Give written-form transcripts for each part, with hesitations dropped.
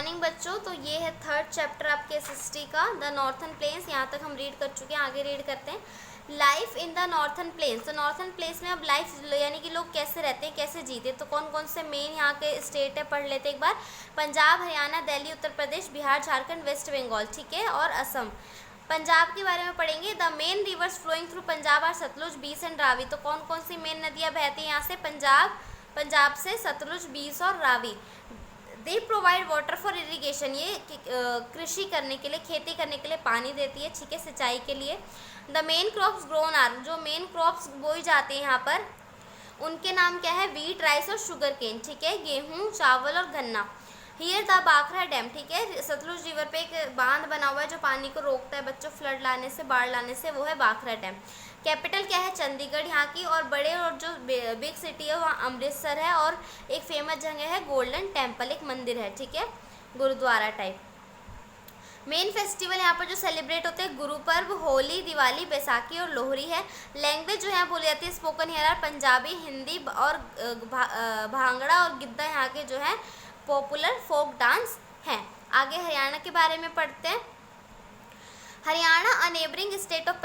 Morning बच्चों। तो ये है थर्ड चैप्टर आपके एसएसटी का, द नॉर्थन प्लेन्स। यहाँ तक हम रीड कर चुके हैं, आगे रीड करते हैं। Life in the northern plains. तो नॉर्थन प्लेन्स में अब लाइफ यानी कि लोग कैसे रहते हैं, कैसे जीते, तो कौन कौन से मेन यहाँ के स्टेट है पढ़ लेते हैं एक बार। पंजाब, हरियाणा, दिल्ली, उत्तर प्रदेश, बिहार, झारखंड, वेस्ट बंगाल, ठीक है, और असम। पंजाब के बारे में पढ़ेंगे। The main rivers flowing through Punjab are Sutlej, Beas and Ravi. तो कौन कौन सी मेन नदियाँ बहती हैं यहाँ से, पंजाब से सतलुज, बीस और Ravi. They provide water for irrigation. ये कृषि करने के लिए, खेती करने के लिए पानी देती है, ठीक है, सिंचाई के लिए। The main crops grown are. जो मेन क्रॉप्स बोई जाते हैं यहाँ पर उनके नाम क्या है, वीट, राइस और शुगर केन, ठीक है, गेहूँ, चावल और गन्ना। हियर द बाखरा डैम, ठीक है, सतलुज रिवर पे एक बांध बना हुआ है जो पानी को रोकता है बच्चों, फ्लड लाने से, बाढ़ लाने से, वो है बाखरा डैम। कैपिटल क्या है, चंडीगढ़ यहाँ की, और बड़े और जो बिग सिटी है वहाँ अमृतसर है, और एक फेमस जगह है गोल्डन टेम्पल, एक मंदिर है, ठीक है, गुरुद्वारा टाइप। मेन फेस्टिवल यहाँ पर जो सेलिब्रेट होते हैं, गुरु पर्व, होली, दिवाली, बैसाखी और लोहरी है। लैंग्वेज जो यहाँ बोली जाती है स्पोकन हियर पंजाबी, हिंदी और भांगड़ा और गिद्दा यहाँ के जो है पॉपुलर फोक डांस हैं। आगे हरियाणा के बारे में पढ़ते हैं। हरियाणा अ नेबरिंग स्टेट ऑफ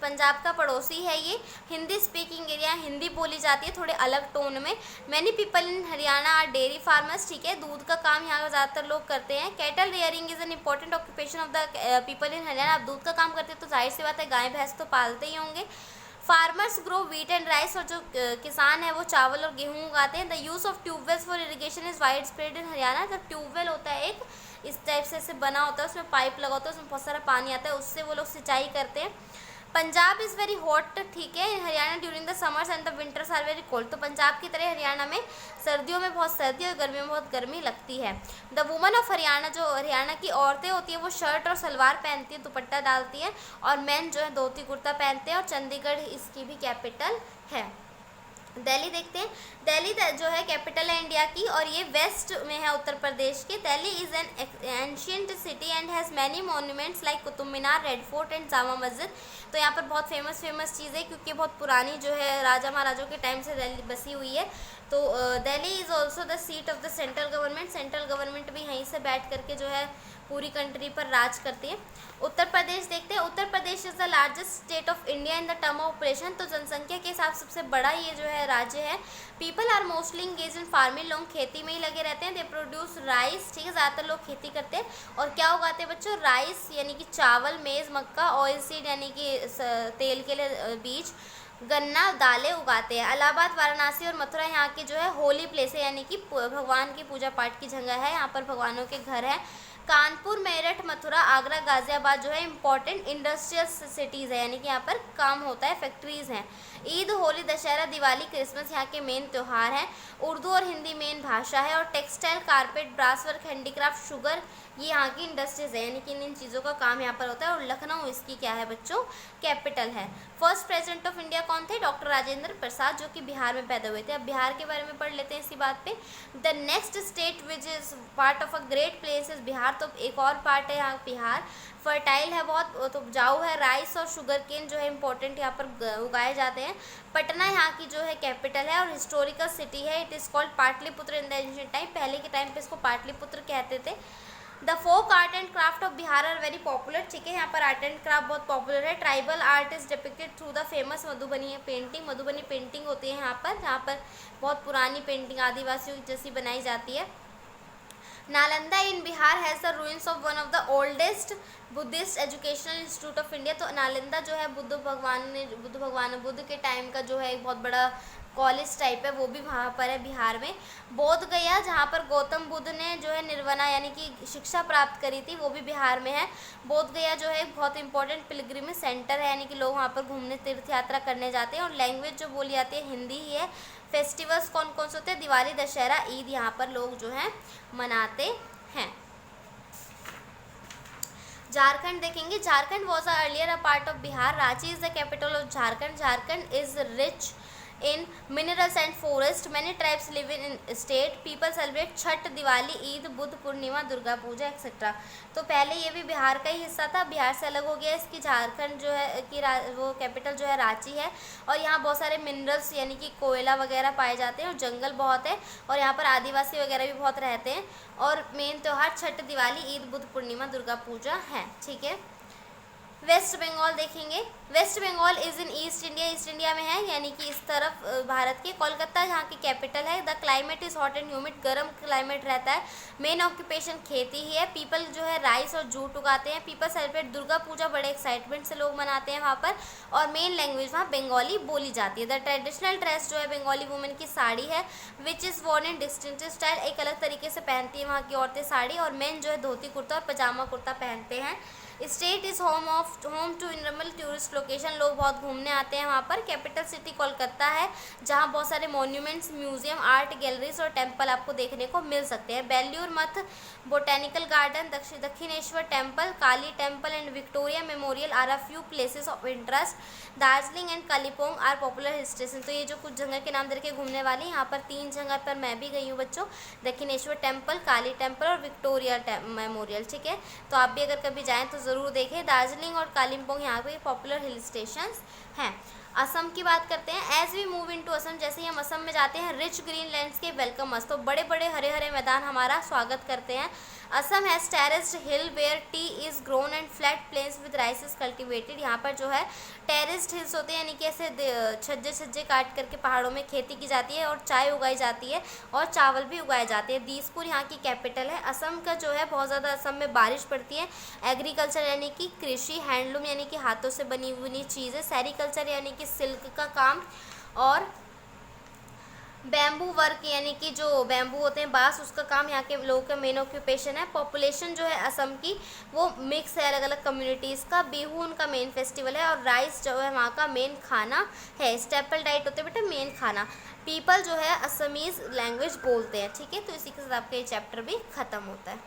पंजाब का पड़ोसी है ये। हिंदी स्पीकिंग एरिया, हिंदी बोली जाती है थोड़े अलग टोन में। Many people in Haryana are dairy farmers, ठीक है, दूध का काम यहाँ ज़्यादातर लोग करते हैं। Cattle rearing is an important occupation of the people in Haryana. आप दूध का काम करते हैं तो जाहिर सी बात है गाय भैंस तो पालते ही होंगे। Farmers grow wheat and rice. और जो किसान है वो चावल और गेहूँ उगाते हैं। The use of tube wells for irrigation is wide spread in Haryana. जब ट्यूबवेल होता है एक इस टाइप से ऐसे बना होता है, उसमें पाइप लगा होता है, उसमें बहुत सारा पानी आता है, उससे वो लोग सिंचाई करते हैं। पंजाब इज़ वेरी हॉट, ठीक है, Haryana during the summers and the winters are very cold. तो पंजाब की तरह हरियाणा में सर्दियों में बहुत सर्दी और गर्मियों में बहुत गर्मी लगती है। द वुमन ऑफ हरियाणा, जो हरियाणा की औरतें होती हैं वो शर्ट और सलवार पहनती है, दुपट्टा डालती है, और मैन जो है धोती कुर्ता पहनते हैं। और चंडीगढ़ इसकी भी कैपिटल है। दिल्ली देखते हैं। दिल्ली जो है कैपिटल है इंडिया की, और ये वेस्ट में है उत्तर प्रदेश के। Delhi is an ancient city and has many monuments like Qutub Minar, red fort and Jama Masjid. तो यहाँ पर बहुत फेमस चीज़ है क्योंकि बहुत पुरानी जो है राजा महाराजों के टाइम से दिल्ली बसी हुई है। तो Delhi is also the seat of the central government. Central government भी यहीं से बैठ करके जो है पूरी कंट्री पर राज करती है। उत्तर प्रदेश देखते हैं। Uttar Pradesh is the largest state of India in the term of population. तो जनसंख्या के हिसाब से सबसे बड़ा ये जो है राज्य है। People are mostly engage in farming. लोग खेती में ही लगे रहते हैं। दे प्रोड्यूस राइस, ठीक है, ज़्यादातर लोग खेती करते हैं। और क्या उगाते हैं बच्चों, राइस यानी कि चावल, मेज़, मक्का, ऑयल सीड यानी कि तेल के लिए बीज, गन्ना, दालें उगाते हैं। इलाहाबाद, वाराणसी और मथुरा यहाँ की जो है होली प्लेस है, यानी कि भगवान की पूजा पाठ की जगह है, यहाँ पर भगवानों के घर है। कानपुर, मेरठ, मथुरा, आगरा, गाजियाबाद जो है इंपॉर्टेंट इंडस्ट्रियल सिटीज़ है, यानी कि यहाँ पर काम होता है, फैक्ट्रीज़ हैं। ईद, होली, दशहरा, दिवाली, क्रिसमस यहाँ के मेन त्यौहार हैं। उर्दू और हिंदी मेन भाषा है। और textile, carpet, brass work, handicraft, sugar, ये यहाँ की इंडस्ट्रीज है, यानी कि इन चीज़ों का काम यहाँ पर होता है। और लखनऊ इसकी क्या है बच्चों, कैपिटल है। फर्स्ट प्रेसिडेंट ऑफ इंडिया कौन थे, डॉक्टर राजेंद्र प्रसाद, जो कि बिहार में पैदा हुए थे। अब बिहार के बारे में पढ़ लेते हैं इसी बात पे। The next state which is part of a great place is Bihar. तो एक और पार्ट है यहाँ बिहार, फर्टाइल है बहुत, तो उपजाऊ है। राइस और शुगर केन जो है इंपॉर्टेंट यहाँ पर उगाए जाते हैं। पटना यहाँ की जो है कैपिटल है और हिस्टोरिकल सिटी है। It is called Pataliputra in the ancient time. पहले के टाइम पे इसको पाटलिपुत्र कहते थे। The folk art and craft of Bihar are very popular, ठीक है, यहाँ पर आर्ट एंड क्राफ्ट बहुत पॉपुलर है। Tribal art is depicted through the famous Madhubani painting. Madhubani painting होती है यहाँ पर, जहाँ पर बहुत पुरानी पेंटिंग आदिवासियों की जैसी बनाई जाती है। Nalanda in Bihar has the ruins of one of the oldest Buddhist educational institute of India. तो नालंदा जो है बुद्ध के टाइम का जो है एक बहुत बड़ा कॉलेज टाइप है, वो भी वहाँ पर है बिहार में। बोध गया, जहाँ पर गौतम बुद्ध ने जो है निर्वाणा यानी कि शिक्षा प्राप्त करी थी, वो भी बिहार में है। बोध गया जो है एक बहुत इंपॉर्टेंट पिलग्रिमेज सेंटर है, यानी कि लोग वहाँ पर घूमने, तीर्थ यात्रा करने जाते हैं। और लैंग्वेज जो बोली जाती है हिंदी ही है। फेस्टिवल्स कौन कौन से होते हैं, दिवाली, दशहरा, ईद यहाँ पर लोग जो हैं मनाते हैं। झारखंड देखेंगे। Jharkhand was earlier a part of Bihar. Ranchi is the capital of Jharkhand. Jharkhand is rich in minerals and forest, many tribes live in state, people celebrate Chhath, Diwali, Eid, Buddha Purnima, Durga Puja etcetera. तो पहले ये भी बिहार का ही हिस्सा था, बिहार से अलग हो गया। इसकी झारखंड जो है कि वो कैपिटल जो है रांची है, और यहाँ बहुत सारे मिनरल्स यानी कि कोयला वगैरह पाए जाते हैं, और जंगल बहुत है, और यहाँ पर आदिवासी वगैरह भी बहुत रहते हैं। और मेन त्यौहार छठ, दिवाली, ईद, बुद्ध पूर्णिमा, दुर्गा पूजा है। ठीक है, वेस्ट बंगाल देखेंगे। West Bengal is in East India, East India में है यानी कि इस तरफ भारत के। कोलकाता यहाँ की कैपिटल है। The climate is hot and humid, गर्म क्लाइमेट रहता है। मेन ऑक्यूपेशन खेती ही है। पीपल जो है राइस और जूट उगाते हैं। पीपल सेलिब्रेट दुर्गा पूजा, बड़े एक्साइटमेंट से लोग मनाते हैं वहाँ पर। और मेन लैंग्वेज वहाँ बंगाली बोली जाती है। द ट्रेडिशनल ड्रेस जो है बंगाली वुमेन की साड़ी है, which is worn in distinctive style, एक अलग तरीके से पहनती है वहाँ की औरतें साड़ी। और मेन जो है धोती कुर्ता और पजामा कुर्ता पहनते हैं। State is home to enormous tourist location, लोग बहुत घूमने आते हैं वहाँ पर। कैपिटल सिटी कोलकाता है, जहाँ बहुत सारे मॉन्यूमेंट्स, म्यूजियम, आर्ट गैलरीज और टेम्पल आपको देखने को मिल सकते हैं। Belur Math, botanical garden, Dakshineswar temple, Kali temple and Victoria Memorial are a few places of interest. Darjeeling and Kalimpong are popular hill station. तो ये जो कुछ जगह के नाम दे के घूमने वाले हैं, यहाँ पर 3 जगह पर मैं भी गई हूँ बच्चों, दक्षिणेश्वर टेम्पल, काली टेम्पल और विक्टोरिया मेमोरियल। ठीक है, तो आप भी अगर कभी जाएँ तो ज़रूर देखें। दार्जिलिंग और कालिम्पोंग यहाँ पे पॉपुलर हिल स्टेशंस हैं। असम की बात करते हैं। As we move in to Assam, जैसे ही हम असम में जाते हैं, rich green landscape welcome us, तो बड़े बड़े हरे हरे मैदान हमारा स्वागत करते हैं। Assam has terraced hill where tea is grown and flat plains with rice is cultivated. यहाँ पर जो है टेरेस्ड हिल्स होते हैं, यानी कि ऐसे छज्जे छज्जे काट करके पहाड़ों में खेती की जाती है और चाय उगाई जाती है और चावल भी उगाए जाते हैं। दीसपुर यहाँ की कैपिटल है। असम का जो है बहुत ज़्यादा असम में बारिश पड़ती है। एग्रीकल्चर यानी कि कृषि, हैंडलूम यानी कि हाथों से बनी बुनी चीज़ें, सेरिकल्चर यानी कि सिल्क का काम, और बैम्बू वर्क यानी कि जो बैम्बू होते हैं बांस, उसका काम यहाँ के लोगों का मेन ऑक्यूपेशन है। पॉपुलेशन जो है असम की वो मिक्स है अलग अलग कम्युनिटीज़ का। बिहू उनका मेन फेस्टिवल है, और राइस जो है वहाँ का मेन खाना है। स्टेपल डाइट होते हैं बेटा मेन खाना। पीपल जो है असमीज़ लैंग्वेज बोलते हैं। ठीक है, तो इसी के साथ आपका ये चैप्टर भी ख़त्म होता है।